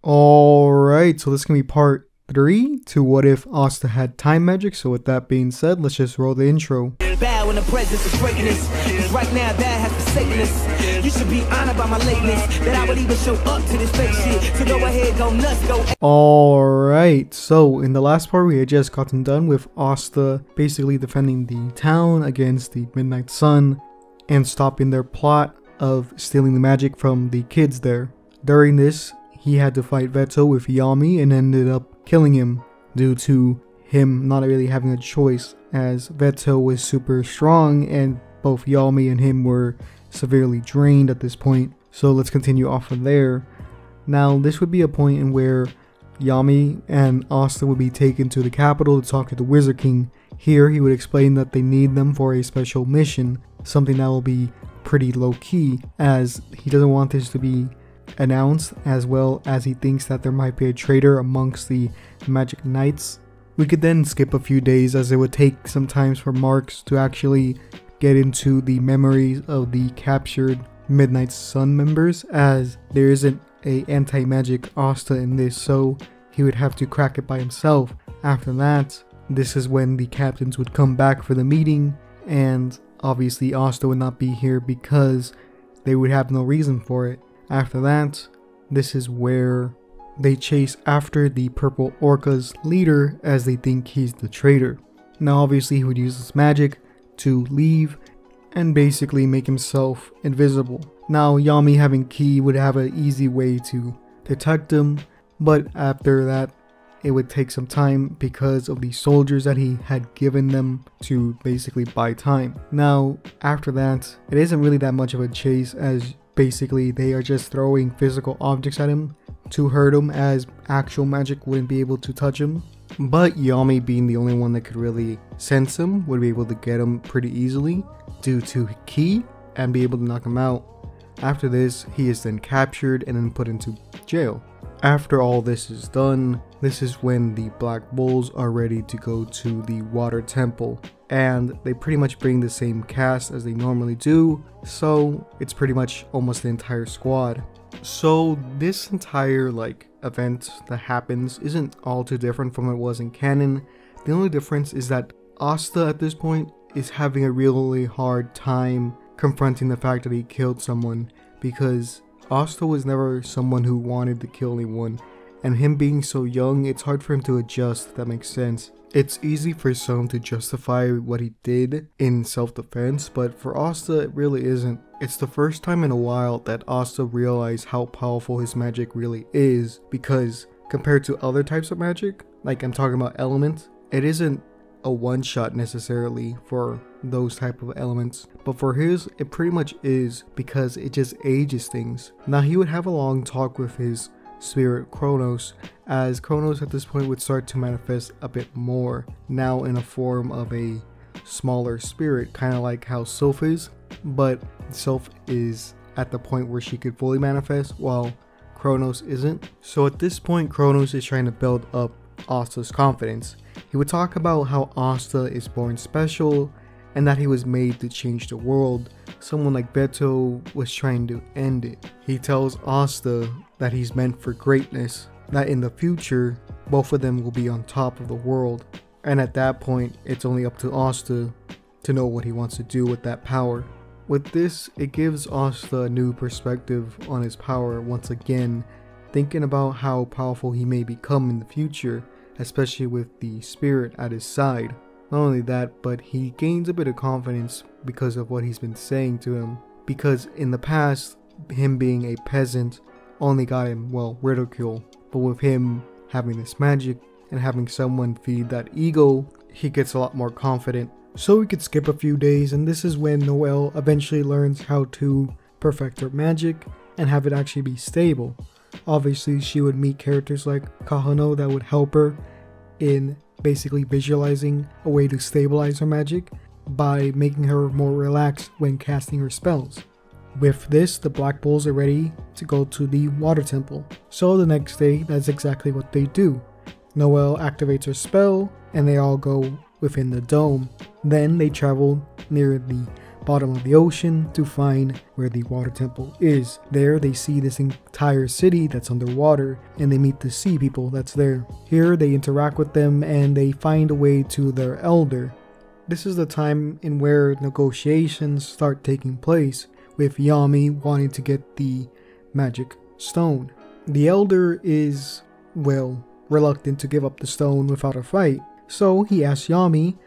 Alright, so this can be part 3 to what if Asta had time magic. So with that being said, let's just roll the intro. Bow in the presence of greatness. 'Cause right now that has forsaken us. You should be honored by my lateness. That I would even show up to this fake shit. So go ahead, go nuts, go. Alright, so in the last part we had just gotten done with Asta basically defending the town against the Midnight Sun and stopping their plot of stealing the magic from the kids there. During this, he had to fight Veto with Yami and ended up killing him due to him not really having a choice, as Veto was super strong and both Yami and him were severely drained at this point. So let's continue off from there. Now this would be a point in where Yami and Asta would be taken to the capital to talk to the Wizard King. Here he would explain that they need them for a special mission, something that will be pretty low-key, as he doesn't want this to be announced, as well as he thinks that there might be a traitor amongst the Magic Knights. We could then skip a few days, as it would take some time for Marks to actually get into the memories of the captured Midnight Sun members, as there isn't a anti-magic Asta in this, so he would have to crack it by himself. After that, this is when the captains would come back for the meeting, and obviously Asta would not be here because they would have no reason for it. After that, this is where they chase after the Purple Orca's leader, as they think he's the traitor. Now obviously he would use his magic to leave and basically make himself invisible. Now Yami, having Ki, would have an easy way to detect him, but after that it would take some time because of the soldiers that he had given them to basically buy time. Now after that, it isn't really that much of a chase, as basically they are just throwing physical objects at him to hurt him, as actual magic wouldn't be able to touch him. But Yami, being the only one that could really sense him, would be able to get him pretty easily due to Ki and be able to knock him out. After this, he is then captured and then put into jail. After all this is done, this is when the Black Bulls are ready to go to the Water Temple, and they pretty much bring the same cast as they normally do, so it's pretty much almost the entire squad. So this entire event that happens isn't all too different from what it was in canon. The only difference is that Asta at this point is having a really hard time confronting the fact that he killed someone, because Asta was never someone who wanted to kill anyone, and him being so young, it's hard for him to adjust, if that makes sense. It's easy for some to justify what he did in self-defense, but for Asta it really isn't. It's the first time in a while that Asta realized how powerful his magic really is, because compared to other types of magic, like I'm talking about elements, it isn't a one-shot necessarily for those type of elements, but for his it pretty much is, because it just ages things. Now he would have a long talk with his spirit Kronos, as Kronos at this point would start to manifest a bit more, now in a form of a smaller spirit, kind of like how Sylph is, but Sylph is at the point where she could fully manifest while Kronos isn't. So at this point Kronos is trying to build up Asta's confidence. He would talk about how Asta is born special and that he was made to change the world. Someone like Beto was trying to end it. He tells Asta that he's meant for greatness, that in the future both of them will be on top of the world, and at that point it's only up to Asta to know what he wants to do with that power. With this, it gives Asta a new perspective on his power once again, thinking about how powerful he may become in the future, especially with the spirit at his side. Not only that, but he gains a bit of confidence because of what he's been saying to him, because in the past, him being a peasant only got him, well, ridicule, but with him having this magic and having someone feed that ego, he gets a lot more confident. So we could skip a few days, and this is when Noelle eventually learns how to perfect her magic and have it actually be stable. Obviously she would meet characters like Kahano that would help her in basically visualizing a way to stabilize her magic by making her more relaxed when casting her spells. With this, the Black Bulls are ready to go to the Water Temple. So the next day, that's exactly what they do. Noelle activates her spell and they all go within the dome. Then they travel near the bottom of the ocean to find where the water temple is. There they see this entire city that's underwater, and they meet the sea people that's there. Here they interact with them and they find a way to their elder. This is the time in where negotiations start taking place, with Yami wanting to get the magic stone. The elder is, well, reluctant to give up the stone without a fight, so he asks Yami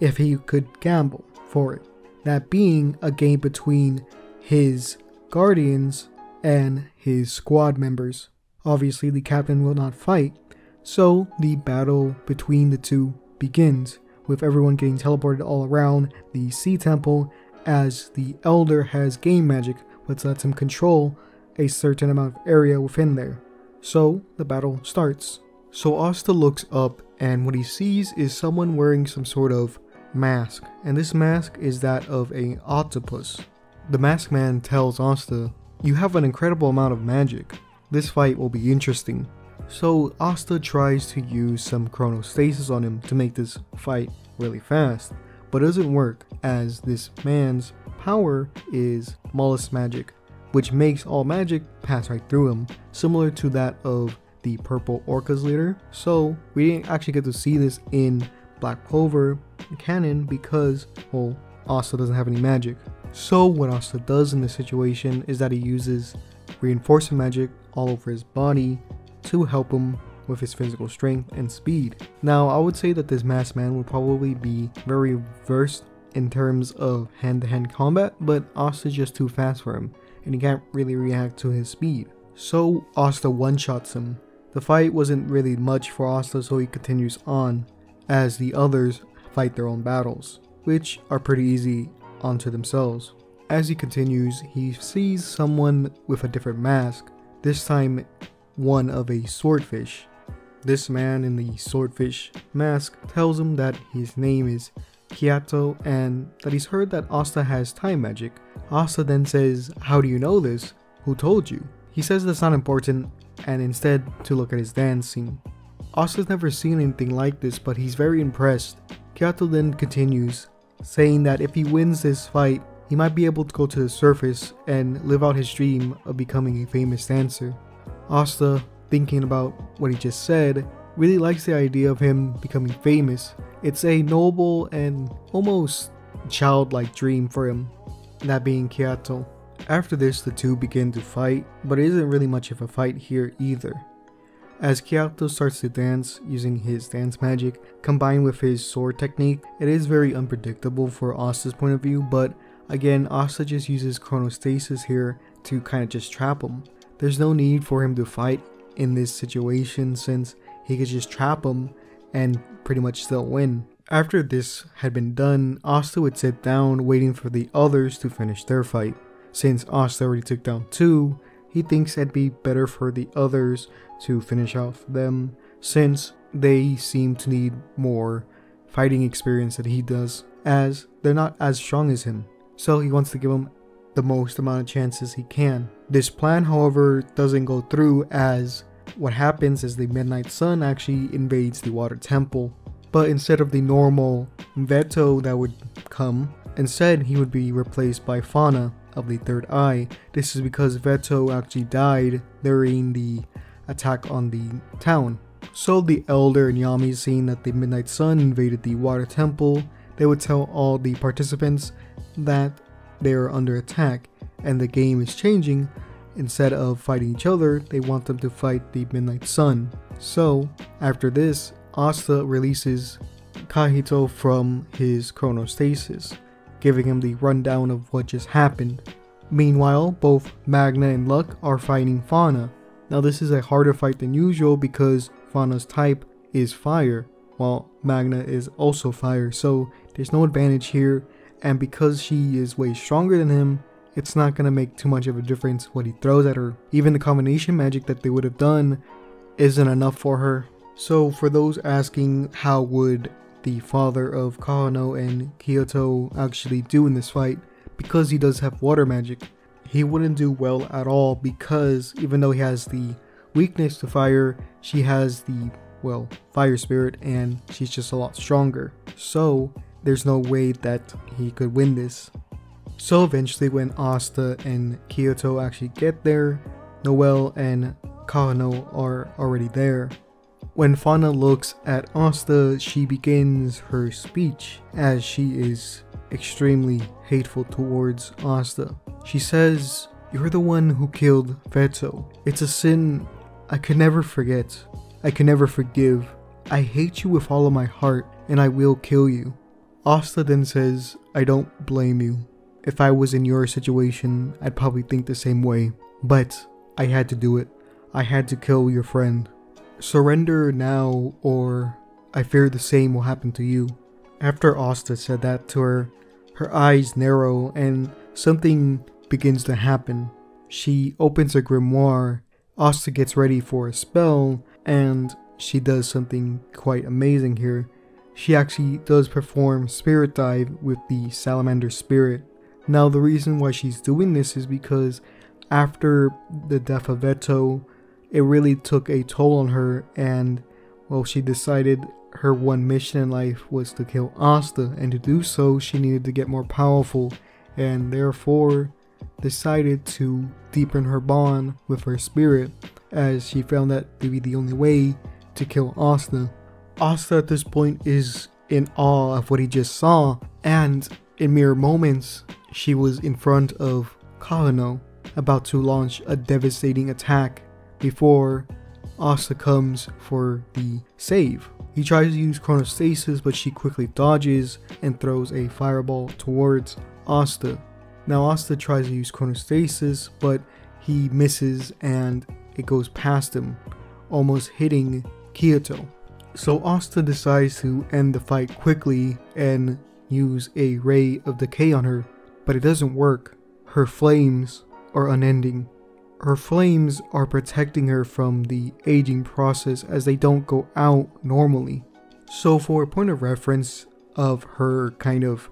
if he could gamble for it. That being a game between his guardians and his squad members. Obviously the captain will not fight, so the battle between the two begins, with everyone getting teleported all around the sea temple, as the elder has game magic which lets him control a certain amount of area within there. So the battle starts. So Asta looks up, and what he sees is someone wearing some sort of mask, and this mask is that of an octopus. The masked man tells Asta, "You have an incredible amount of magic. This fight will be interesting." So Asta tries to use some chronostasis on him to make this fight really fast, but it doesn't work, as this man's power is mollusk magic, which makes all magic pass right through him, similar to that of the purple orca's leader. So we didn't actually get to see this in Black Clover canon because, well, Asta doesn't have any magic. So what Asta does in this situation is that he uses reinforcement magic all over his body to help him with his physical strength and speed. Now I would say that this masked man would probably be very versed in terms of hand-to-hand combat, but Asta is just too fast for him and he can't really react to his speed. So Asta one-shots him. The fight wasn't really much for Asta, so he continues on, as the others fight their own battles, which are pretty easy onto themselves. As he continues, he sees someone with a different mask, this time one of a swordfish. This man in the swordfish mask tells him that his name is Kiato and that he's heard that Asta has time magic. Asta then says, "How do you know this? Who told you?" He says that's not important and instead to look at his dance scene. Asta's never seen anything like this, but he's very impressed. Kiato then continues, saying that if he wins this fight, he might be able to go to the surface and live out his dream of becoming a famous dancer. Asta, thinking about what he just said, really likes the idea of him becoming famous. It's a noble and almost childlike dream for him, that being Kiato. After this, the two begin to fight, but it isn't really much of a fight here either. As Kiato starts to dance using his dance magic combined with his sword technique, it is very unpredictable for Asta's point of view, but again, Asta just uses chronostasis here to kind of just trap him. There's no need for him to fight in this situation since he could just trap him and pretty much still win. After this had been done, Asta would sit down waiting for the others to finish their fight. Since Asta already took down two, he thinks it'd be better for the others to finish off them since they seem to need more fighting experience than he does, as they're not as strong as him. So he wants to give them the most amount of chances he can. This plan, however, doesn't go through, as what happens is the Midnight Sun actually invades the water temple. But instead of the normal Veto that would come, instead he would be replaced by Fauna of the Third Eye. This is because Veto actually died during the attack on the town. So the Elder and Yami, seeing that the Midnight Sun invaded the water temple, they would tell all the participants that they are under attack and the game is changing. Instead of fighting each other, they want them to fight the Midnight Sun. So after this, Asta releases Kahito from his chronostasis, giving him the rundown of what just happened. Meanwhile, both Magna and Luck are fighting Fauna. Now this is a harder fight than usual because Fauna's type is fire, while Magna is also fire, so there's no advantage here, and because she is way stronger than him, it's not going to make too much of a difference what he throws at her. Even the combination magic that they would have done isn't enough for her. So for those asking how would the father of Kahano and Kyoto actually do in this fight, because he does have water magic, he wouldn't do well at all, because even though he has the weakness to fire, she has the, well, fire spirit, and she's just a lot stronger. So there's no way that he could win this. So eventually when Asta and Kyoto actually get there, Noelle and Kahano are already there. When Fauna looks at Asta, she begins her speech as she is extremely hateful towards Asta. She says, "You're the one who killed Veto. It's a sin I could never forget. I can never forgive. I hate you with all of my heart and I will kill you." Asta then says, "I don't blame you. If I was in your situation, I'd probably think the same way. But I had to do it. I had to kill your friend. Surrender now or I fear the same will happen to you." After Asta said that to her, her eyes narrow and something begins to happen. She opens a grimoire, Asta gets ready for a spell, and she does something quite amazing here. She actually does perform Spirit Dive with the Salamander Spirit. Now the reason why she's doing this is because after the death of Veto, it really took a toll on her, and well, she decided her one mission in life was to kill Asta, and to do so she needed to get more powerful, and therefore decided to deepen her bond with her spirit, as she found that to be the only way to kill Asta. Asta at this point is in awe of what he just saw, and in mere moments she was in front of Kahano, about to launch a devastating attack before Asta comes for the save. He tries to use Chronostasis, but she quickly dodges and throws a fireball towards Asta. Now Asta tries to use Chronostasis, but he misses and it goes past him, almost hitting Kyoto. So Asta decides to end the fight quickly and use a Ray of Decay on her, but it doesn't work. Her flames are unending. Her flames are protecting her from the aging process as they don't go out normally. So for a point of reference of her kind of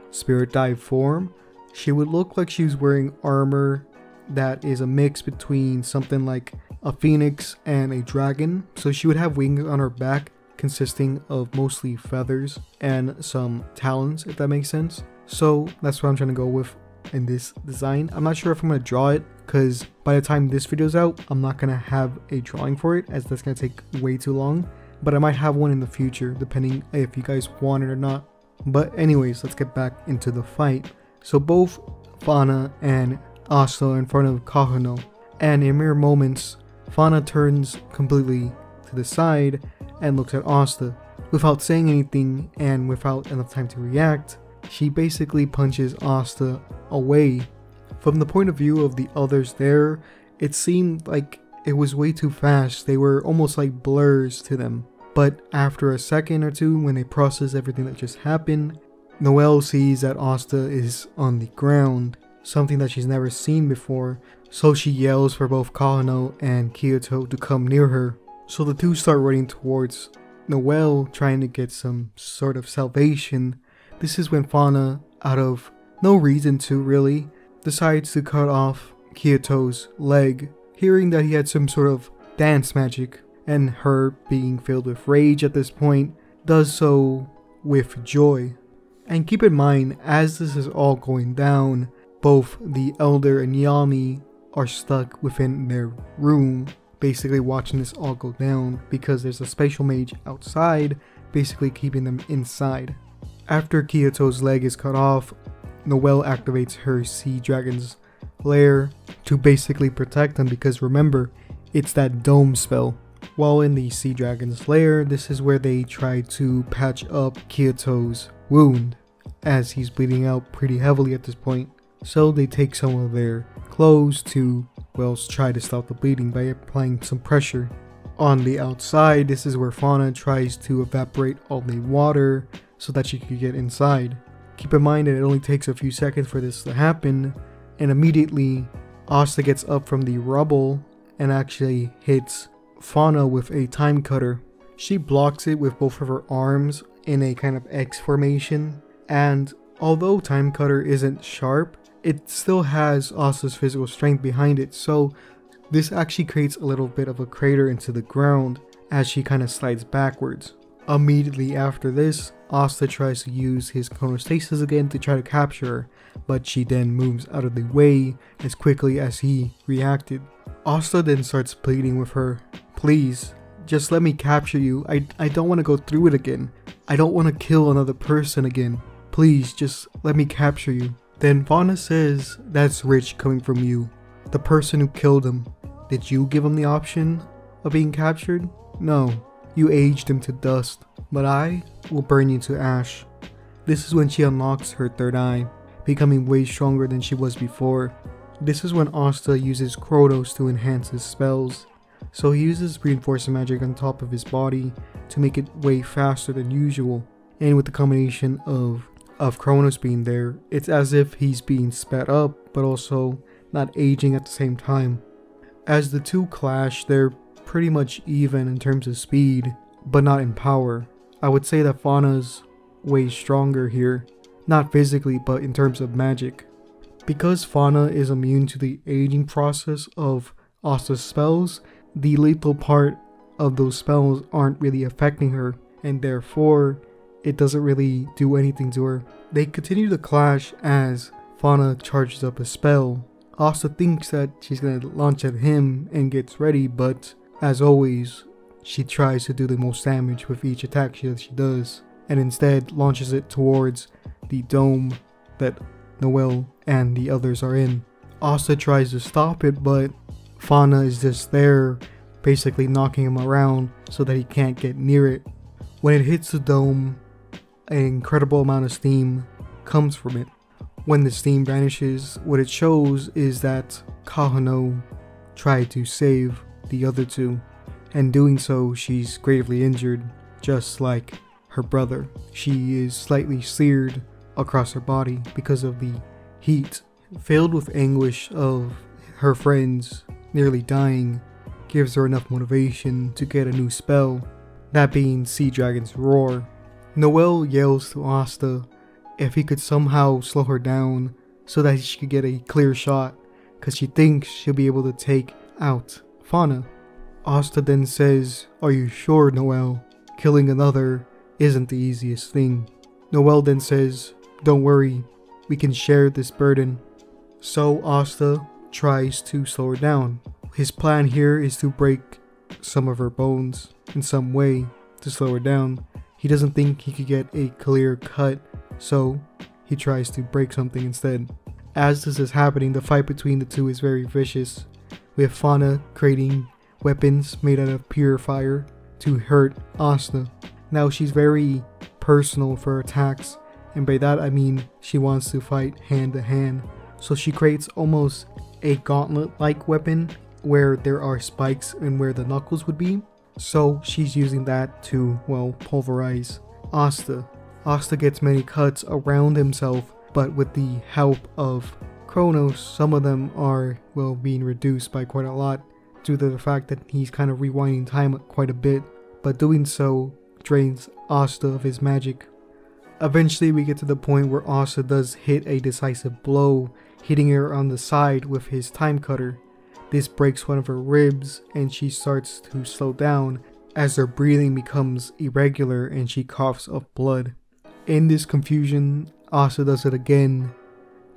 Spirit Dive form, she would look like she was wearing armor that is a mix between something like a phoenix and a dragon. So she would have wings on her back consisting of mostly feathers and some talons, if that makes sense. So that's what I'm trying to go with in this design. I'm not sure if I'm going to draw it, because by the time this video's out, I'm not going to have a drawing for it, as that's going to take way too long. But I might have one in the future, depending if you guys want it or not. But anyways, let's get back into the fight. So both Fauna and Asta are in front of Kahano, and in mere moments, Fauna turns completely to the side and looks at Asta. Without saying anything and without enough time to react, she basically punches Asta away. From the point of view of the others there, it seemed like it was way too fast. They were almost like blurs to them. But after a second or two, when they process everything that just happened, Noelle sees that Asta is on the ground, something that she's never seen before, so she yells for both Kahano and Kyoto to come near her. So the two start running towards Noelle, trying to get some sort of salvation. This is when Fauna, out of no reason to really, decides to cut off Kyoto's leg, hearing that he had some sort of dance magic, and her being filled with rage at this point, does so with joy. And keep in mind, as this is all going down, both the Elder and Yami are stuck within their room, basically watching this all go down, because there's a spatial mage outside, basically keeping them inside. After Kyoto's leg is cut off, Noelle activates her Sea Dragon's lair to basically protect them, because remember, it's that dome spell. While in the Sea Dragon's lair, this is where they try to patch up Kyoto's wound, as he's bleeding out pretty heavily at this point. So they take some of their clothes to, well, try to stop the bleeding by applying some pressure. On the outside, this is where Fauna tries to evaporate all the water so that she could get inside. Keep in mind that it only takes a few seconds for this to happen, and immediately Asta gets up from the rubble and actually hits Fauna with a time cutter. She blocks it with both of her arms in a kind of X formation, and although time cutter isn't sharp, it still has Asta's physical strength behind it, so this actually creates a little bit of a crater into the ground as she kind of slides backwards. Immediately after this, Asta tries to use his chronostasis again to try to capture her, but she then moves out of the way as quickly as he reacted. Asta then starts pleading with her, "Please, just let me capture you. I don't want to go through it again. I don't want to kill another person again. Please, just let me capture you." Then Fauna says, "That's rich coming from you. The person who killed him. Did you give him the option of being captured? No. You aged him to dust, but I will burn you to ash." This is when she unlocks her third eye, becoming way stronger than she was before. This is when Asta uses Kronos to enhance his spells. So he uses reinforcement magic on top of his body to make it way faster than usual. And with the combination of Kronos being there, it's as if he's being sped up, but also not aging at the same time. As the two clash, they're pretty much even in terms of speed, but not in power. I would say that Fauna's way stronger here, not physically but in terms of magic. Because Fauna is immune to the aging process of Asta's spells, the lethal part of those spells aren't really affecting her, and therefore it doesn't really do anything to her. They continue to clash as Fauna charges up a spell. Asta thinks that she's gonna launch at him and gets ready, but as always, she tries to do the most damage with each attack that she does, and instead launches it towards the dome that Noelle and the others are in. Asta tries to stop it, but Fauna is just there, basically knocking him around so that he can't get near it. When it hits the dome, an incredible amount of steam comes from it. When the steam vanishes, what it shows is that Kahano tried to save the other two, and doing so she's gravely injured, just like her brother. She is slightly seared across her body because of the heat. Filled with anguish of her friends nearly dying, gives her enough motivation to get a new spell, that being Sea Dragon's Roar. Noelle yells to Asta if he could somehow slow her down so that she could get a clear shot, because she thinks she'll be able to take out Fauna. Asta then says, "Are you sure, Noelle? Killing another isn't the easiest thing." Noelle then says, "Don't worry, we can share this burden." So Asta tries to slow her down. His plan here is to break some of her bones in some way to slow her down. He doesn't think he could get a clear cut, so he tries to break something instead. As this is happening, the fight between the two is very vicious, with Fauna creating weapons made out of pure fire to hurt Asta. Now she's very personal for attacks, and by that I mean she wants to fight hand to hand. So she creates almost a gauntlet-like weapon where there are spikes and where the knuckles would be. So she's using that to, well, pulverize Asta. Asta gets many cuts around himself, but with the help of Kronos, some of them are, well, being reduced by quite a lot due to the fact that he's kind of rewinding time quite a bit, but doing so drains Asta of his magic. Eventually we get to the point where Asta does hit a decisive blow, hitting her on the side with his time cutter. This breaks one of her ribs and she starts to slow down as her breathing becomes irregular and she coughs up blood. In this confusion, Asta does it again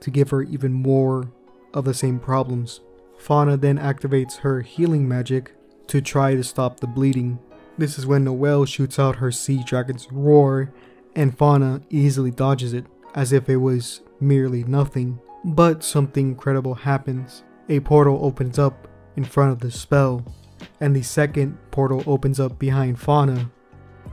to give her even more of the same problems. Fauna then activates her healing magic to try to stop the bleeding. This is when Noelle shoots out her Sea Dragon's Roar and Fauna easily dodges it as if it was merely nothing. But something incredible happens. A portal opens up in front of the spell, and the second portal opens up behind Fauna.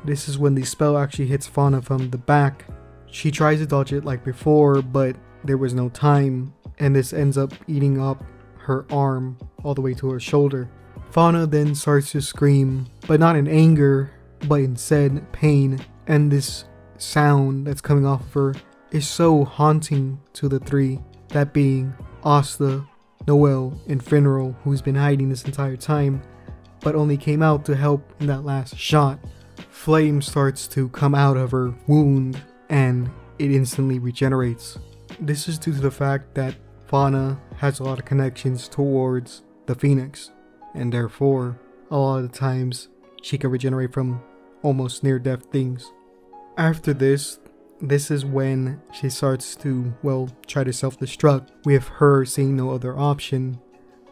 This is when the spell actually hits Fauna from the back. She tries to dodge it like before, but there was no time, and this ends up eating up her arm all the way to her shoulder. Fauna then starts to scream, but not in anger, but instead pain, and this sound that's coming off of her is so haunting to the three, that being Asta, Noelle, and Finral, who's been hiding this entire time, but only came out to help in that last shot. Flame starts to come out of her wound, and it instantly regenerates. This is due to the fact that Fauna has a lot of connections towards the Phoenix, and therefore, a lot of the times, she can regenerate from almost near-death things. After this is when she starts to, well, try to self-destruct, with her seeing no other option.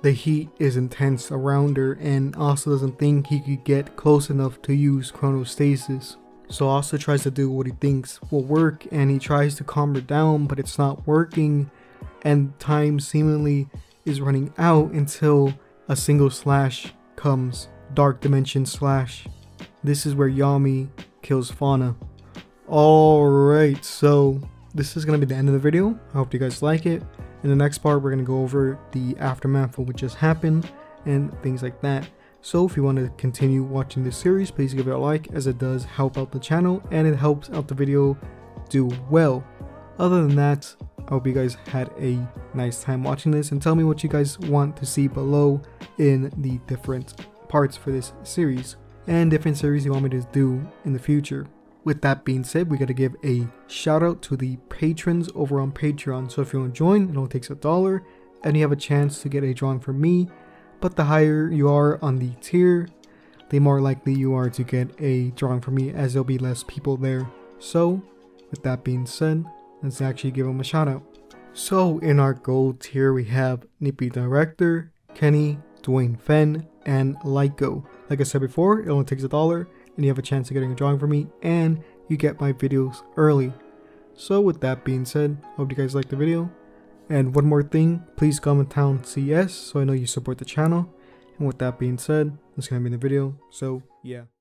The heat is intense around her, and Asta doesn't think he could get close enough to use chronostasis. So Asta tries to do what he thinks will work, and he tries to calm her down, but it's not working, and time seemingly is running out until a single slash comes. Dark Dimension Slash. This is where Yami kills Fauna. Alright, so this is going to be the end of the video. I hope you guys like it. In the next part, we're going to go over the aftermath of what just happened and things like that. So if you want to continue watching this series, please give it a like, as it does help out the channel and it helps out the video do well. Other than that, I hope you guys had a nice time watching this, and tell me what you guys want to see below in the different parts for this series and different series you want me to do in the future. With that being said, we gotta give a shout out to the patrons over on Patreon. So if you want to join, it only takes $1 and you have a chance to get a drawing from me. But the higher you are on the tier, the more likely you are to get a drawing from me, as there'll be less people there. So with that being said, let's actually give them a shout out. So in our gold tier, we have Nippy Director, Kenny, Dwayne Fenn, and Lyco. Like I said before, it only takes $1 and you have a chance of getting a drawing from me, and you get my videos early. So with that being said, hope you guys liked the video. And one more thing, please comment down CS so I know you support the channel. And with that being said, that's gonna be the video. So yeah.